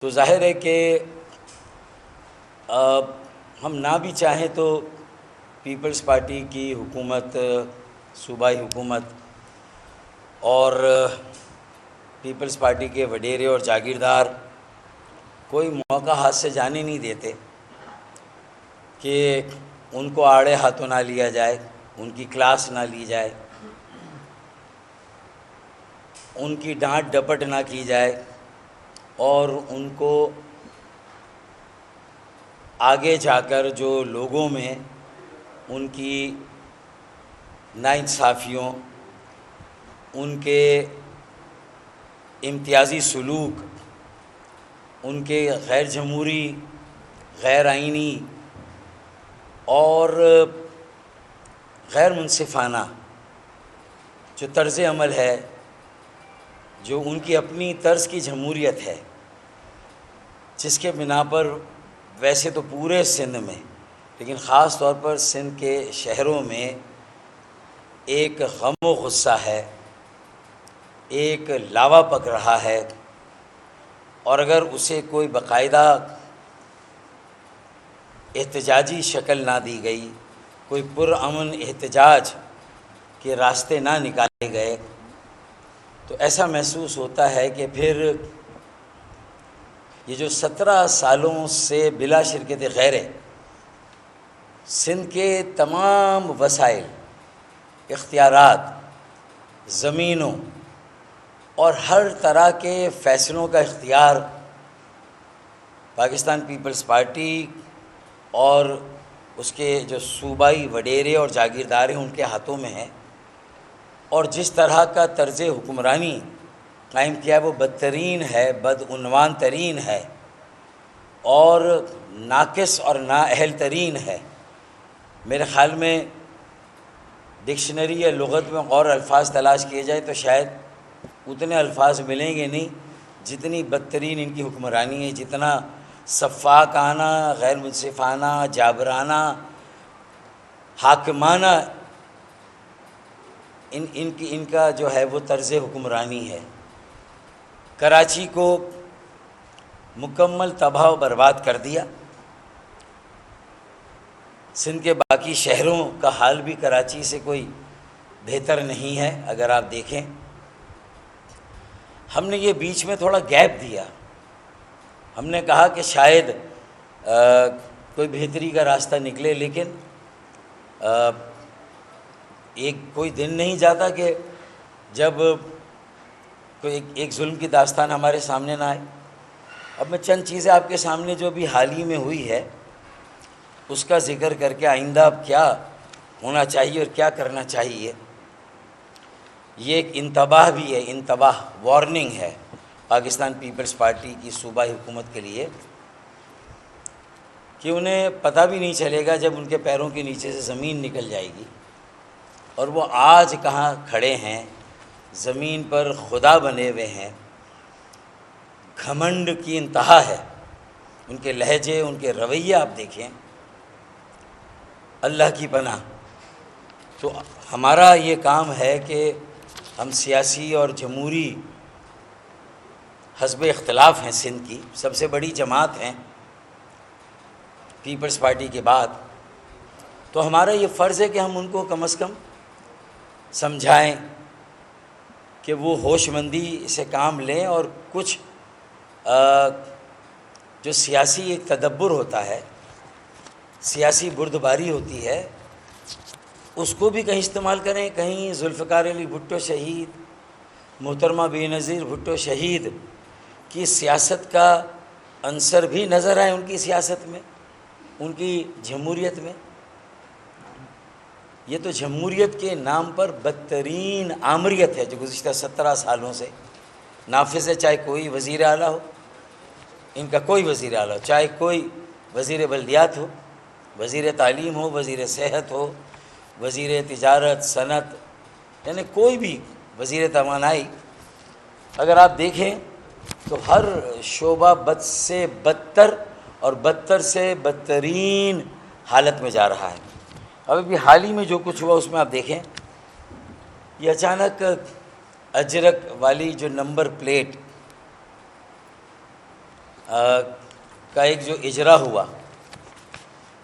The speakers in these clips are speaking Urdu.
تو ظاہر ہے کہ ہم نہ بھی چاہیں تو پیپلز پارٹی کی حکومت، صوبائی حکومت اور پیپلز پارٹی کے وڈیرے اور جاگیردار کوئی موقع ہاتھ سے جانے نہیں دیتے کہ ان کو آڑے ہاتھوں نہ لیا جائے، ان کی کلاس نہ لی جائے، ان کی ڈانٹ ڈپٹ نہ کی جائے اور ان کو آگے جا کر جو لوگوں میں ان کی ناانصافیوں، ان کے امتیازی سلوک، ان کے غیر جمہوری، غیر آئینی اور غیر منصفانہ جو طرز عمل ہے، جو ان کی اپنی طرز کی جمہوریت ہے، جس کے بنا پر ویسے تو پورے سندھ میں لیکن خاص طور پر سندھ کے شہروں میں ایک غم و غصہ ہے، ایک لاوا پک رہا ہے، اور اگر اسے کوئی باقاعدہ احتجاجی شکل نہ دی گئی، کوئی پرامن احتجاج کے راستے نہ نکالے گئے تو ایسا محسوس ہوتا ہے کہ پھر یہ جو 17 سالوں سے بلا شرکت غیر سندھ کے تمام وسائل، اختیارات، زمینوں اور ہر طرح کے فیصلوں کا اختیار پاکستان پیپلز پارٹی اور اس کے جو صوبائی وڈیرے اور جاگیردار ہیں ان کے ہاتھوں میں ہے، اور جس طرح کا طرز حکمرانی قائم کیا ہے وہ بدترین ہے، بدعنوان ترین ہے اور ناقص اور نااہل ترین ہے۔ میرے خیال میں ڈکشنری یا لغت میں اور الفاظ تلاش کیے جائے تو شاید اتنے الفاظ ملیں گے نہیں جتنی بدترین ان کی حکمرانی ہے، جتنا سفاکانہ، غیر منصفانہ، جابرانہ، حاکمانہ ان کا جو ہے وہ طرز حکمرانی ہے۔ کراچی کو مکمل تباہ و برباد کر دیا، سندھ کے باقی شہروں کا حال بھی کراچی سے کوئی بہتر نہیں ہے۔ اگر آپ دیکھیں، ہم نے یہ بیچ میں تھوڑا گیپ دیا، ہم نے کہا کہ شاید کوئی بہتری کا راستہ نکلے، لیکن کوئی دن نہیں جاتا کہ جب کوئی ایک ظلم کی داستان ہمارے سامنے نہ آئے۔ اب میں چند چیزیں آپ کے سامنے جو بھی حال ہی میں ہوئی ہے اس کا ذکر کر کے آئندہ اب کیا ہونا چاہیے اور کیا کرنا چاہیے، یہ ایک انتباہ بھی ہے، انتباہ، وارننگ ہے پاکستان پیپلز پارٹی کی صوبائی حکومت کے لیے کہ انہیں پتہ بھی نہیں چلے گا جب ان کے پیروں کے نیچے سے زمین نکل جائے گی اور وہ آج کہاں کھڑے ہیں، زمین پر خدا بنے ہوئے ہیں۔ گھمنڈ کی انتہا ہے، ان کے لہجے، ان کے رویے آپ دیکھیں، اللہ کی پناہ۔ تو ہمارا یہ کام ہے کہ ہم سیاسی اور جمہوری حزب اختلاف ہیں، سندھ کی سب سے بڑی جماعت ہیں پیپلز پارٹی کے بعد، تو ہمارا یہ فرض ہے کہ ہم ان کو کم از کم سمجھائیں کہ وہ ہوش مندی سے کام لیں اور کچھ جو سیاسی ایک تدبر ہوتا ہے، سیاسی بردباری ہوتی ہے، اس کو بھی کہیں استعمال کریں۔ کہیں ذوالفقار علی بھٹو شہید، محترمہ بے نظیر بھٹو شہید کی سیاست کا عنصر بھی نظر آئے ان کی سیاست میں، ان کی جمہوریت میں۔ یہ تو جمہوریت کے نام پر بدترین آمریت ہے جو گزشتہ 17 سالوں سے نافذ ہے، چاہے کوئی وزیر اعلیٰ ہو، ان کا کوئی وزیر اعلیٰ ہو، چاہے کوئی وزیر بلدیات ہو، وزیر تعلیم ہو، وزیر صحت ہو، وزیر تجارت، صنعت، یعنی کوئی بھی وزیر توانائی، اگر آپ دیکھیں تو ہر شعبہ بد سے بدتر اور بدتر سے بدترین حالت میں جا رہا ہے۔ ابھی حال ہی میں جو کچھ ہوا اس میں آپ دیکھیں، یہ اچانک اجرک والی جو نمبر پلیٹ کا ایک جو اجرا ہوا،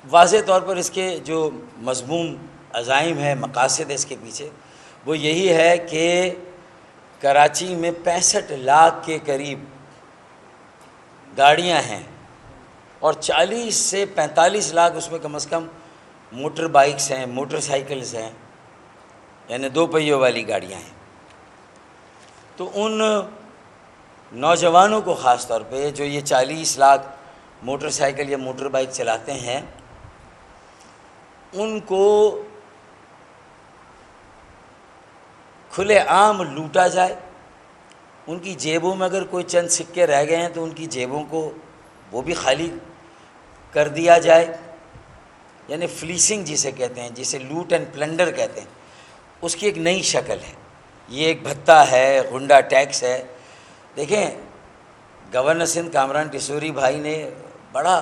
واضح طور پر اس کے جو مضمون عزائم ہے، مقاصد ہے اس کے پیچھے، وہ یہی ہے کہ کراچی میں 65 لاکھ کے قریب گاڑیاں ہیں اور 40 سے 45 لاکھ اس میں کم از کم موٹر بائکس ہیں، موٹر سائیکلز ہیں، یعنی 2 پہیوں والی گاڑیاں ہیں۔ تو ان نوجوانوں کو خاص طور پہ جو یہ 40 لاکھ موٹر سائیکل یا موٹر بائک چلاتے ہیں، ان کو کھلے عام لوٹا جائے، ان کی جیبوں میں اگر کوئی چند سکے رہ گئے ہیں تو ان کی جیبوں کو وہ بھی خالی کر دیا جائے، یعنی فلیسنگ جسے کہتے ہیں، جسے لوٹ اینڈ پلنڈر کہتے ہیں، اس کی ایک نئی شکل ہے۔ یہ ایک بھتہ ہے، غنڈہ ٹیکس ہے۔ دیکھیں، گورنر سندھ کامران ٹیسوری بھائی نے بڑا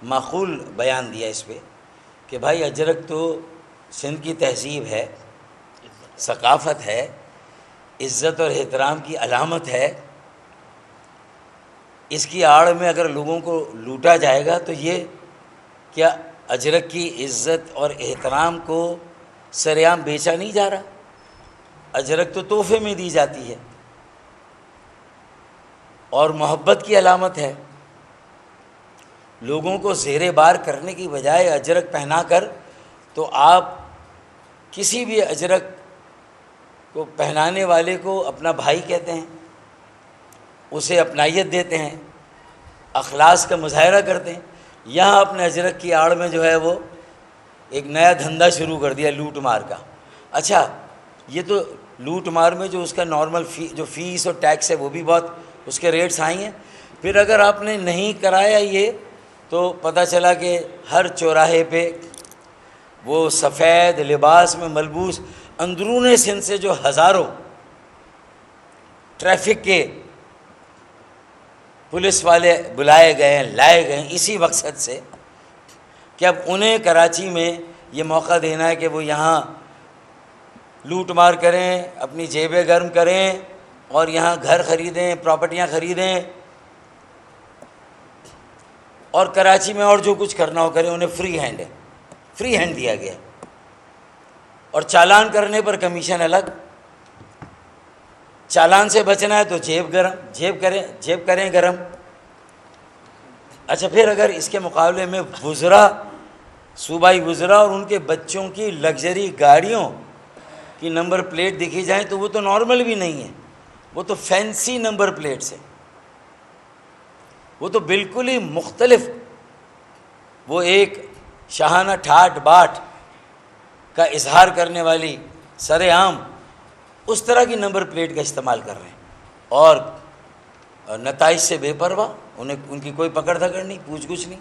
معقول بیان دیا اس پہ کہ بھائی اجرک تو سندھ کی تہذیب ہے، ثقافت ہے، عزت اور احترام کی علامت ہے، اس کی آڑ میں اگر لوگوں کو لوٹا جائے گا تو یہ کیا اجرک کی عزت اور احترام کو سرعام بیچا نہیں جا رہا؟ اجرک تو تحفے میں دی جاتی ہے اور محبت کی علامت ہے۔ لوگوں کو زیر بار کرنے کی بجائے اجرک پہنا کر تو آپ کسی بھی اجرک کو پہنانے والے کو اپنا بھائی کہتے ہیں، اسے اپنائیت دیتے ہیں، اخلاص کا مظاہرہ کرتے ہیں۔ یہاں اپنے اجرک کی آڑ میں جو ہے وہ ایک نیا دھندا شروع کر دیا لوٹ مار کا۔ اچھا، یہ تو لوٹ مار میں جو اس کا نارمل جو فیس اور ٹیکس ہے وہ بھی بہت اس کے ریٹس ہائی ہیں۔ پھر اگر آپ نے نہیں کرایا یہ تو پتہ چلا کہ ہر چوراہے پہ وہ سفید لباس میں ملبوس اندرون سندھ سے جو ہزاروں ٹریفک کے پولیس والے بلائے گئے ہیں، لائے گئے ہیں اسی مقصد سے کہ اب انہیں کراچی میں یہ موقع دینا ہے کہ وہ یہاں لوٹ مار کریں، اپنی جیبیں گرم کریں اور یہاں گھر خریدیں، پراپرٹیاں خریدیں، اور کراچی میں اور جو کچھ کرنا ہو کریں۔ انہیں فری ہینڈ دیا گیا، اور چالان کرنے پر کمیشن الگ۔ چالان سے بچنا ہے تو جیب کریں گرم۔ اچھا، پھر اگر اس کے مقابلے میں وزراء، صوبائی وزراء اور ان کے بچوں کی لگژری گاڑیوں کی نمبر پلیٹ دیکھی جائیں تو وہ تو نارمل بھی نہیں ہے، وہ تو فینسی نمبر پلیٹس ہیں، وہ تو بالکل ہی مختلف، وہ ایک شاہانہ ٹھاٹ باٹ کا اظہار کرنے والی سر عام اس طرح کی نمبر پلیٹ کا استعمال کر رہے ہیں، اور نتائج سے بے پرواہ، ان کی کوئی پکڑ دھکڑ نہیں، پوچھ گچھ نہیں۔